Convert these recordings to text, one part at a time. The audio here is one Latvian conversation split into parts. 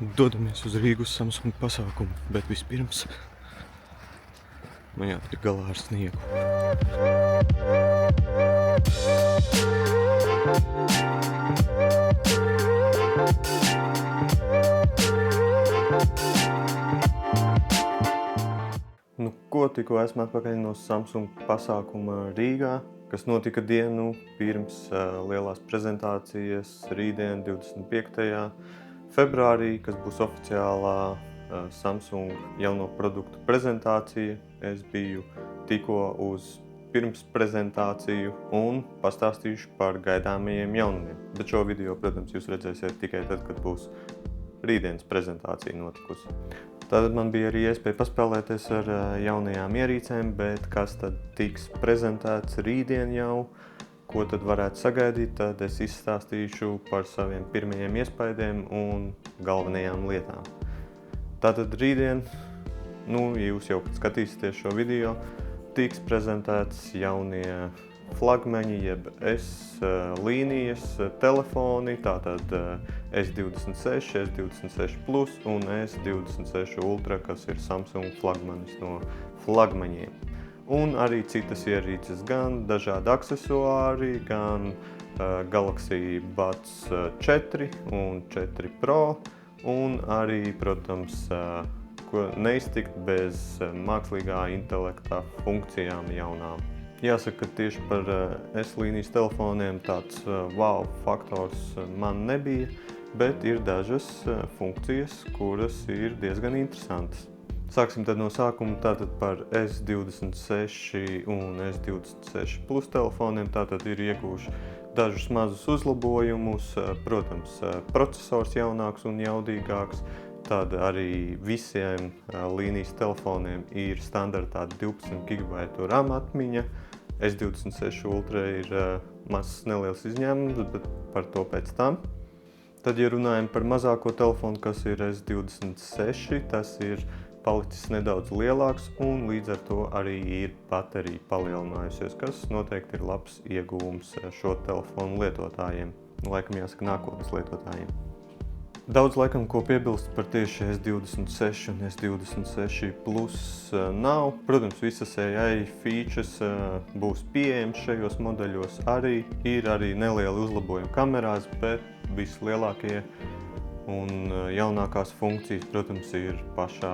Dodamies uz Rīgu uz Samsung pasākumu, bet vispirms man jātiek galā ar sniegu. Nu, ko tikko esmu atpakaļ no Samsung pasākuma Rīgā, kas notika dienu pirms lielās prezentācijas rītdien 25. februārī, kas būs oficiālā Samsung jauno produktu prezentācija. Es biju tikko uz pirms prezentāciju un pastāstīšu par gaidāmajiem jaunumiem. Bet šo video, protams, jūs redzēsiet tikai tad, kad būs rītdienas prezentācija notikusi. Tātad man bija arī iespēja paspēlēties ar jaunajām ierīcēm, bet kas tad tiks prezentēts rītdien jau, ko tad varētu sagaidīt, tad es izstāstīšu par saviem pirmajiem iespaidiem un galvenajām lietām. Tātad rītdien, jūs jau skatīsieties šo video, tiks prezentēts jaunie flagmaņi, jeb S līnijas telefoni, tātad S26, S26 Plus un S26 Ultra, kas ir Samsung flagmanis no flagmaņiem. Un arī citas ierīces, gan dažādi aksesuāri, gan Galaxy Buds 4 un 4 Pro, un arī, protams, ko neiztikt bez mākslīgā intelekta funkcijām jaunām. Jāsaka, ka tieši par S-līnijas telefoniem tāds wow faktors man nebija, bet ir dažas funkcijas, kuras ir diezgan interesantas. Sāksim tad no sākuma tātad par S26 un S26 Plus telefoniem. Tātad ir iegūši dažus mazus uzlabojumus, protams, procesors jaunāks un jaudīgāks. Tad arī visiem līnijas telefoniem ir standartā 12 GB RAM atmiņa. S26 Ultra ir mazs neliels izņēmums, bet par to pēc tam. Tad, ja runājam par mazāko telefonu, kas ir S26, tas ir palicis nedaudz lielāks un līdz ar to arī ir baterija palielinājusies, kas noteikti ir labs ieguvums šo telefonu lietotājiem. Laikam jāsaka nākotnes lietotājiem. Daudz laikam, ko piebilst par tieši S26 un S26 Plus nav. Protams, visas AI features būs pieejams šajos modeļos arī. Ir arī nelieli uzlabojumi kamerās, bet vislielākie un jaunākās funkcijas, protams, ir pašā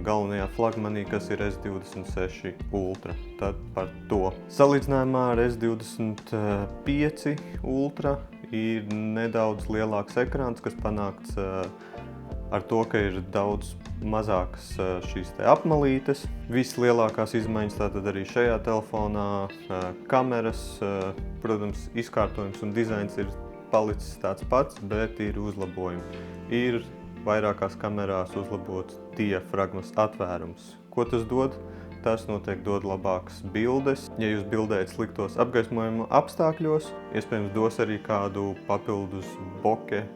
galvenajā flagmanī, kas ir S26 Ultra. Tad par to. Salīdzinājumā ar S25 Ultra ir nedaudz lielāks ekrāns, kas panākts ar to, ka ir daudz mazākas šīs te apmalītes. Vislielākās izmaiņas tātad arī šajā telefonā kameras, protams, izkārtojums un dizains ir palicis tāds pats, bet ir uzlabojumi. Ir vairākās kamerās uzlabots diafragmas atvērums. Ko tas dod? Tas noteikti dod labākas bildes. Ja jūs bildējat sliktos apgaismojuma apstākļos, iespējams dos arī kādu papildus bokeh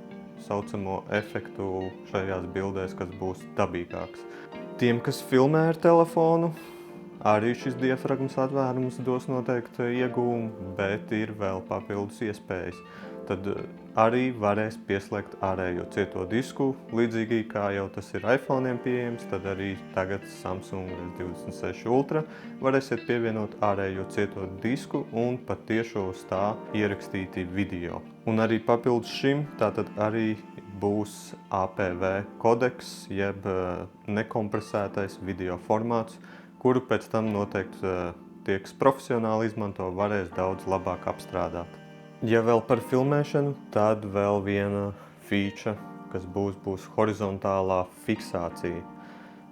saucamo efektu šajās bildēs, kas būs dabīgāks. Tiem, kas filmē ar telefonu, arī šis diafragmas atvērums dos noteikti ieguvumu, bet ir vēl papildus iespējas. Tad arī varēs pieslēgt ārējo cieto disku, līdzīgi kā jau tas ir iPhone'iem pieejams, tad arī tagad Samsung S26 Ultra varēsiet pievienot ārējo cieto disku un pat tiešo uz tā ierakstīti video. Un arī papildus šim tātad arī būs APV kodeks, jeb nekompresētais video formāts, kuru pēc tam noteikti tieks profesionāli izmanto, varēs daudz labāk apstrādāt. Ja vēl par filmēšanu, tad vēl viena feature, kas būs horizontālā fiksācija.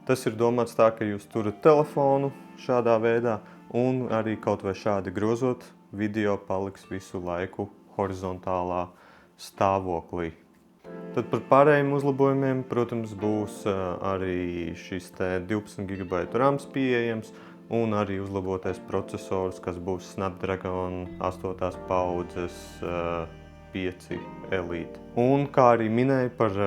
Tas ir domāts tā, ka jūs turat telefonu šādā veidā un arī kaut vai šādi grozot, video paliks visu laiku horizontālā stāvoklī. Tad par pārējiem uzlabojumiem, protams, būs arī šis te 12 GB RAMs pieejams, un arī uzlabotais procesors, kas būs Snapdragon 8. paudzes 5 Elite. Un kā arī minēju par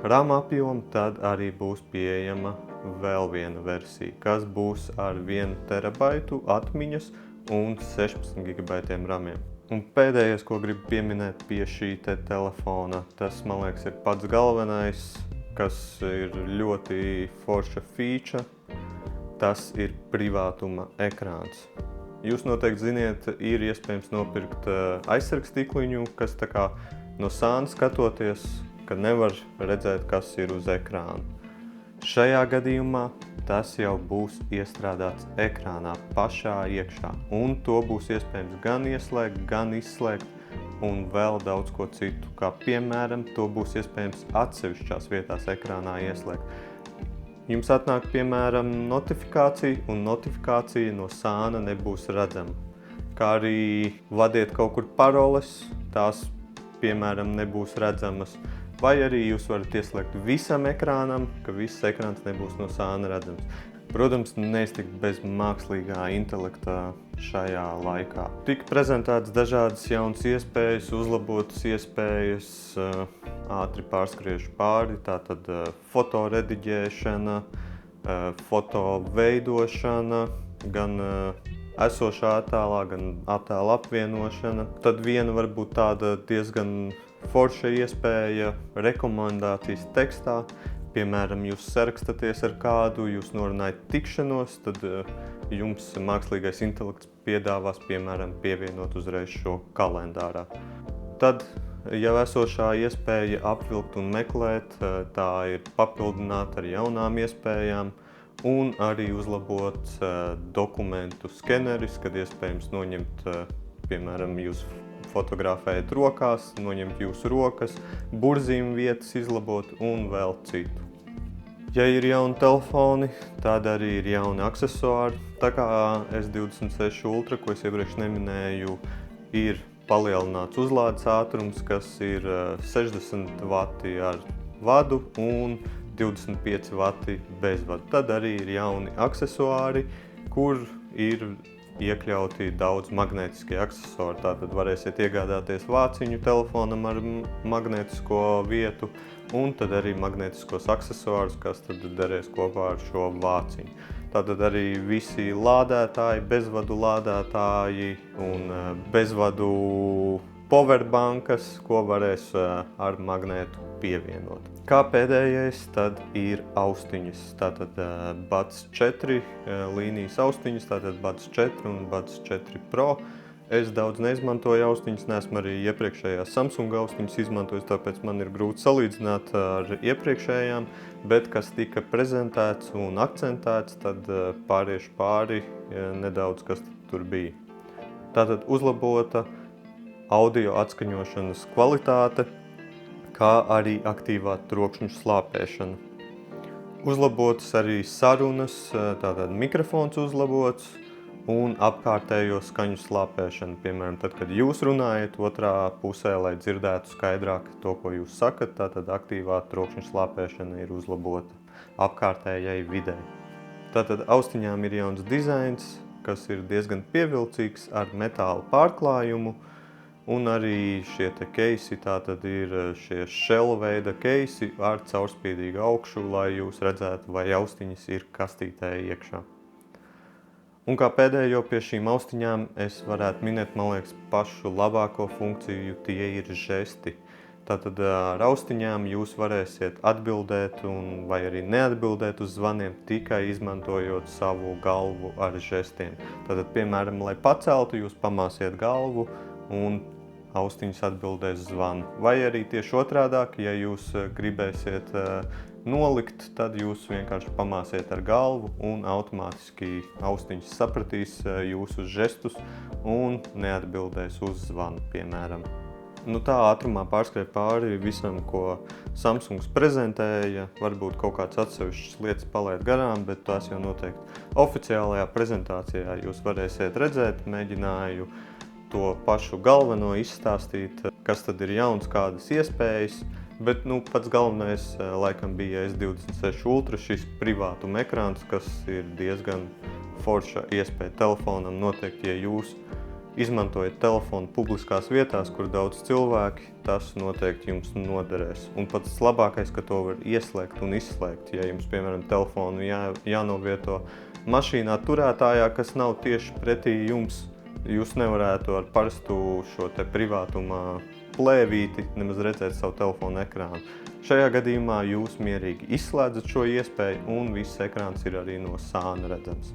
RAM apjomu, tad arī būs pieejama vēl viena versija, kas būs ar 1 terabaitu atmiņas un 16 GB RAMiem. Un pēdējais, ko gribu pieminēt pie šī te telefona, tas, man liekas, ir pats galvenais, kas ir ļoti forša feature, tas ir privātuma ekrāns. Jūs noteikti ziniet, ir iespējams nopirkt aizsargstīkliņu, kas tā kā no sāna skatoties, ka nevar redzēt, kas ir uz ekrāna. Šajā gadījumā tas jau būs iestrādāts ekrānā pašā iekšā, un to būs iespējams gan ieslēgt, gan izslēgt, un vēl daudz ko citu, kā piemēram, to būs iespējams atsevišķās vietās ekrānā ieslēgt. Jums atnāk, piemēram, notifikācija, un notifikācija no sāna nebūs redzama. Kā arī vadiet kaut kur paroles, tās, piemēram, nebūs redzamas. Vai arī jūs varat ieslēgt visam ekrānam, ka viss ekrāns nebūs no sāna redzams. Protams, neiztikt bez mākslīgā intelekta šajā laikā. Tika prezentētas dažādas jaunas iespējas, uzlabotas iespējas, ātri pārskriešu pāri, tātad fotorediģēšana, foto veidošana, gan esošā attēlā, gan attēla apvienošana. Tad viena varbūt tāda diezgan forša iespēja rekomendācijas tekstā. Piemēram, jūs sarakstaties ar kādu, jūs norunājat tikšanos, tad jums mākslīgais intelekts piedāvās, piemēram, pievienot uzreiz šo kalendārā. Tad jau esošā iespēja apvilkt un meklēt, tā ir papildināta ar jaunām iespējām un arī uzlabot dokumentu skeneris, kad iespējams noņemt, piemēram, jūs fotografējat rokās, noņemt jūsu rokas, burzīm vietas izlabot un vēl citu. Ja ir jauni telefoni, tad arī ir jauni aksesuāri. Tā kā S26 Ultra, ko es iepriekš neminēju, ir palielināts uzlādes ātrums, kas ir 60 vati ar vadu un 25 vati bez vadu. Tad arī ir jauni aksesuāri, kur ir iekļauti daudz magnētiskie aksesuāri. Tātad varēsiet iegādāties vāciņu telefonam ar magnētisko vietu un tad arī magnētiskos aksesuārus, kas tad derēs kopā ar šo vāciņu. Tātad arī visi lādētāji, bezvadu lādētāji un bezvadu powerbankas, ko varēs ar magnētu pievienot. Kā pēdējais, tad ir austiņas. Tātad Buds 4 līnijas austiņas, tātad Buds 4 un Buds 4 Pro. Es daudz neizmantoju austiņas, neesmu arī iepriekšējās Samsung austiņas izmantojis, tāpēc man ir grūti salīdzināt ar iepriekšējām, bet kas tika prezentēts un akcentēts, tad pāriešu pāri nedaudz, kas tur bija. Tātad uzlabota audio atskaņošanas kvalitāte, kā arī aktīvā trokšņu slāpēšana. Uzlabotas arī sarunas, tātad mikrofons uzlabots un apkārtējo skaņu slāpēšana. Piemēram, tad, kad jūs runājat otrā pusē, lai dzirdētu skaidrāk to, ko jūs sakat, tātad aktīvā trokšņu slāpēšana ir uzlabota apkārtējai videi. Tātad austiņām ir jauns dizains, kas ir diezgan pievilcīgs ar metāla pārklājumu. Un arī šie te keisi, tātad ir šie shell veida keisi ar caurspīdīgu augšu, lai jūs redzētu, vai austiņas ir kastītē iekšā. Un kā pēdējo pie šīm austiņām es varētu minēt, man liekas, pašu labāko funkciju, tie ir žesti. Tātad ar austiņām jūs varēsiet atbildēt vai arī neatbildēt uz zvaniem tikai izmantojot savu galvu ar žestiem. Tātad, piemēram, lai paceltu, jūs pamāsiet galvu un austiņas atbildēs zvanu. Vai arī tieši otrādāk, ja jūs gribēsiet nolikt, tad jūs vienkārši pamāsiet ar galvu un automātiski austiņas sapratīs jūsu žestus un neatbildēs uz zvanu, piemēram. Tā ātrumā pārskrēja pāri visam, ko Samsungs prezentēja. Varbūt kaut kāds atsevišķas lietas palaid garām, bet tās jau noteikti oficiālajā prezentācijā jūs varēsiet redzēt. Mēģināju to pašu galveno izstāstīt, kas tad ir jauns, kādas iespējas. Bet pats galvenais laikam bija S26 Ultra, šis privātuma ekrāns, kas ir diezgan forša iespēja telefonam. Noteikti, ja jūs izmantojat telefonu publiskās vietās, kur daudz cilvēki, tas noteikti jums noderēs. Un pats labākais, ka to var ieslēgt un izslēgt. Ja jums, piemēram, telefonu jānovieto mašīnā turētājā, kas nav tieši pretī jums, jūs nevarētu ar parastu šo te privātuma plēvīti nemaz redzēt savu telefonu ekrānu. Šajā gadījumā jūs mierīgi izslēdzat šo iespēju un viss ekrāns ir arī no sāna redzams.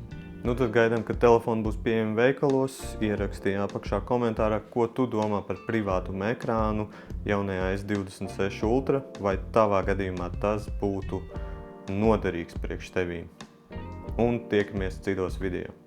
Nu tad gaidām, kad telefoni būs pieejami veikalos, ierakstīji apakšā komentārā, ko tu domā par privātumu ekrānu jaunajā S26 Ultra, vai tavā gadījumā tas būtu noderīgs priekš tevīm. Un tiekamies citos video.